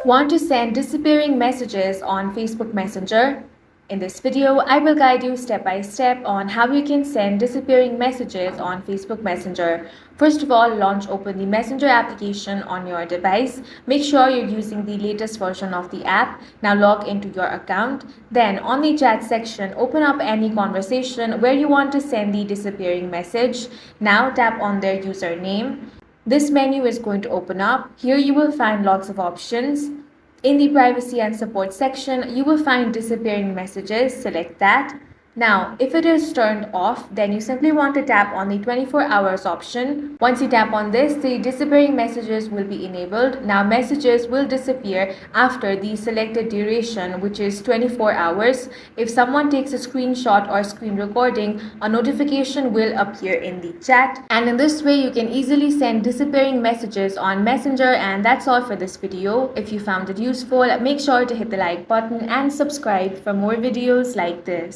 Want to send disappearing messages on Facebook Messenger? In this video, I will guide you step by step on how you can send disappearing messages on Facebook Messenger. First of all, open the Messenger application on your device. Make sure you're using the latest version of the app. Now log into your account. Then on the chat section, open up any conversation where you want to send the disappearing message. Now tap on their username. This menu is going to open up. Here you will find lots of options. In the privacy and support section, you will find disappearing messages. Select that. Now, if it is turned off, then you simply want to tap on the 24 hours option. Once you tap on this, the disappearing messages will be enabled. Now, messages will disappear after the selected duration, which is 24 hours. If someone takes a screenshot or screen recording, a notification will appear in the chat. And in this way, you can easily send disappearing messages on Messenger. And that's all for this video. If you found it useful, make sure to hit the like button and subscribe for more videos like this.